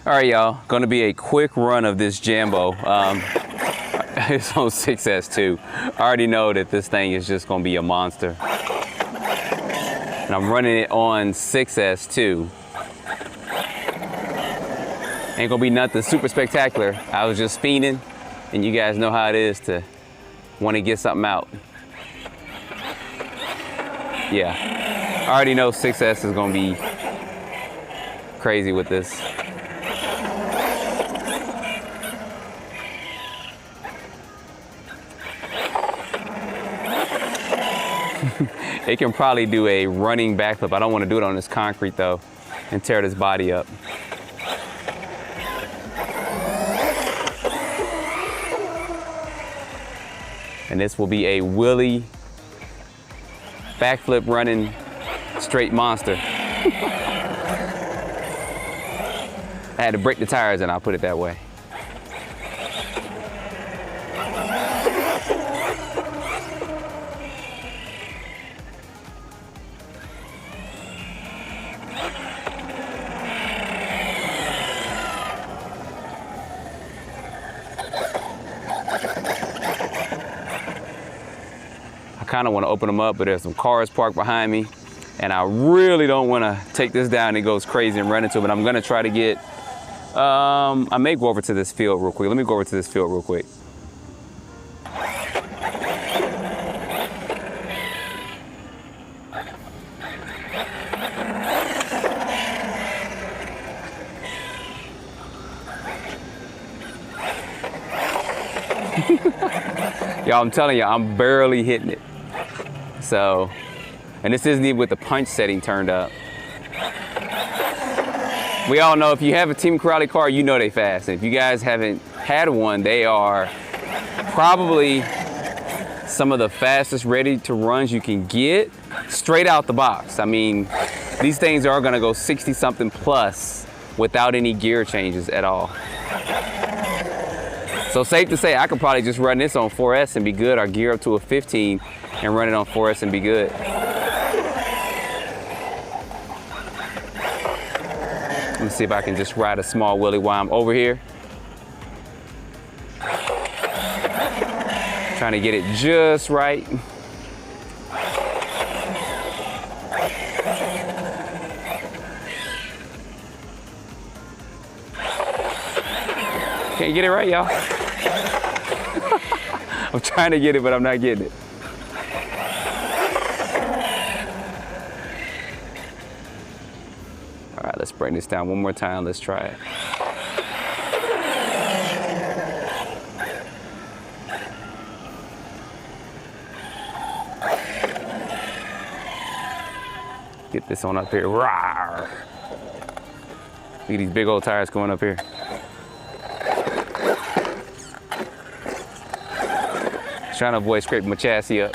All right, y'all, gonna be a quick run of this Jambo. It's on 6S2. I already know that this thing is just gonna be a monster. And I'm running it on 6S2. Ain't gonna be nothing super spectacular. I was just fiending, and you guys know how it is to wanna get something out. Yeah, I already know 6S is gonna be crazy with this. It can probably do a running backflip. I don't want to do it on this concrete though and tear this body up. And this will be a wheelie backflip running straight monster. I had to break the tires and I'll put it that way. I kind of want to open them up, but there's some cars parked behind me, and I really don't want to take this down and it goes crazy and run into it, but I'm going to try to get, I may go over to this field real quick. Let me go over to this field real quick. Y'all, I'm telling you, I'm barely hitting it. So, and this isn't even with the punch setting turned up. We all know if you have a Team Corrali car, you know they fast. And if you guys haven't had one, they are probably some of the fastest ready to runs you can get straight out the box. I mean, these things are gonna go 60 something plus without any gear changes at all. So safe to say, I could probably just run this on 4S and be good, or gear up to a 15 and run it on 4S and be good. Let me see if I can just ride a small wheelie while I'm over here. Trying to get it just right. Can't get it right, y'all. I'm trying to get it, but I'm not getting it. All right, let's bring this down one more time. Let's try it. Get this one up here. Rawr. Look at these big old tires going up here. Trying to avoid scraping my chassis up.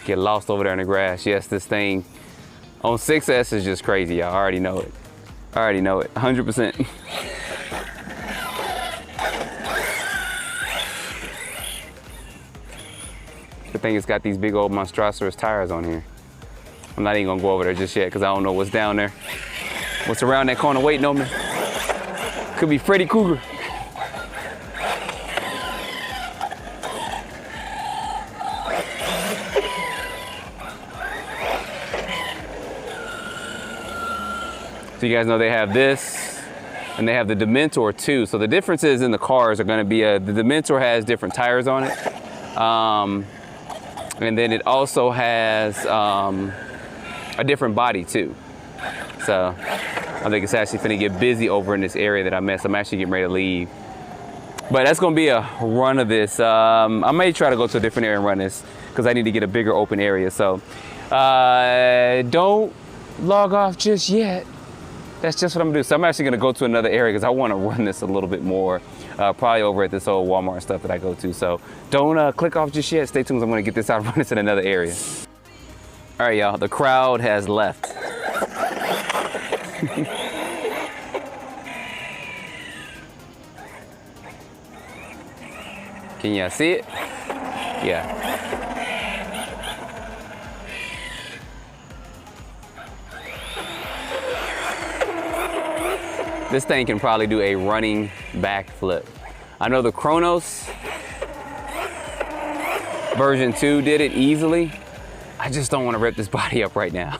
Get lost over there in the grass. Yes, this thing on 6S is just crazy, y'all. I already know it. I already know it, 100%. Good thing it's got these big old monstrous tires on here. I'm not even gonna go over there just yet because I don't know what's down there. What's around that corner waiting on me? Could be Freddy Krueger. So you guys know they have this and they have the Dementor too. So the differences in the cars are gonna be, the Dementor has different tires on it. And then it also has a different body too. So I think it's actually finna get busy over in this area that I missed. I'm actually getting ready to leave. But that's gonna be a run of this. I may try to go to a different area and run this because I need to get a bigger open area. So don't log off just yet. That's just what I'm gonna do. So I'm actually gonna go to another area because I wanna run this a little bit more, probably over at this old Walmart stuff that I go to. So don't click off just yet. Stay tuned, I'm gonna get this out and run this in another area. All right, y'all, the crowd has left. Can y'all see it? Yeah. This thing can probably do a running backflip. I know the Kronos version 2 did it easily. I just don't want to rip this body up right now.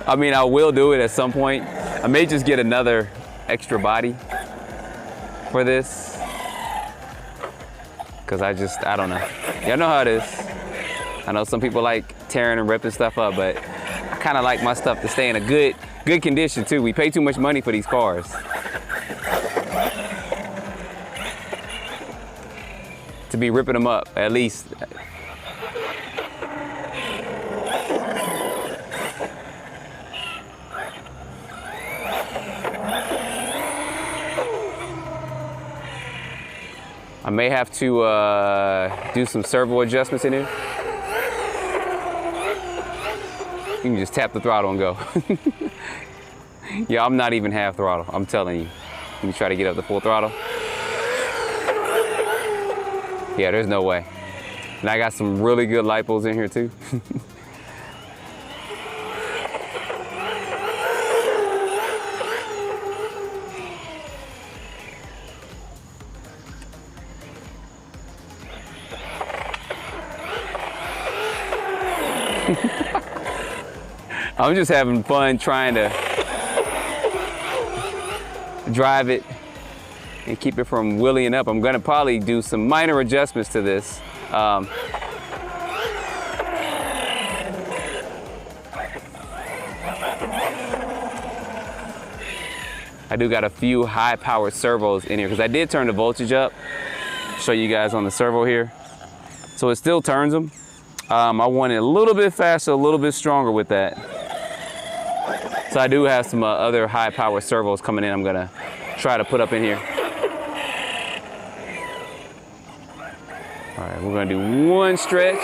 I mean, I will do it at some point. I may just get another extra body for this. Cause I don't know. Y'all know how it is. I know some people like tearing and ripping stuff up, but I kind of like my stuff to stay in a good condition too. We pay too much money for these cars. To be ripping them up, at least. I may have to do some servo adjustments in here. You can just tap the throttle and go. Yeah, I'm not even half throttle, I'm telling you. Let me try to get up to full throttle. Yeah, there's no way. And I got some really good lipos in here too. I'm just having fun trying to drive it and keep it from wheeling up. I'm gonna probably do some minor adjustments to this. I do got a few high-powered servos in here because I did turn the voltage up. Show you guys on the servo here. So it still turns them. I want it a little bit faster, a little bit stronger with that. So I do have some other high-powered servos coming in. I'm gonna try to put up in here. All right, we're gonna do one stretch.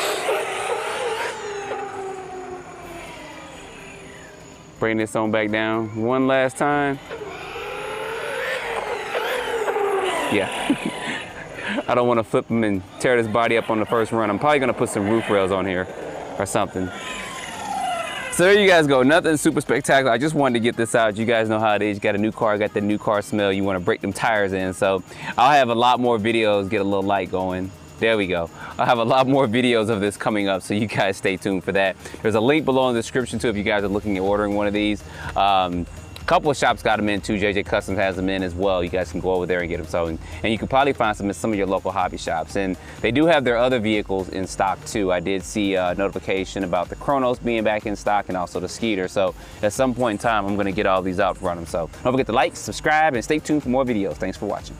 Bring this on back down one last time. Yeah. I don't want to flip them and tear this body up on the first run. I'm probably gonna put some roof rails on here or something. So there you guys go, nothing super spectacular. I just wanted to get this out. You guys know how it is. You got a new car, got the new car smell. You want to break them tires in. So I'll have a lot more videos, get a little light going. There we go. I'll have a lot more videos of this coming up, so you guys stay tuned for that. There's a link below in the description too if you guys are looking at ordering one of these. A couple of shops got them in too. JJ Customs has them in as well. You guys can go over there and get them. So, and you can probably find some in some of your local hobby shops. And they do have their other vehicles in stock too. I did see a notification about the Kronos being back in stock and also the Skeeter. So at some point in time, I'm gonna get all these out and run them. So don't forget to like, subscribe, and stay tuned for more videos. Thanks for watching.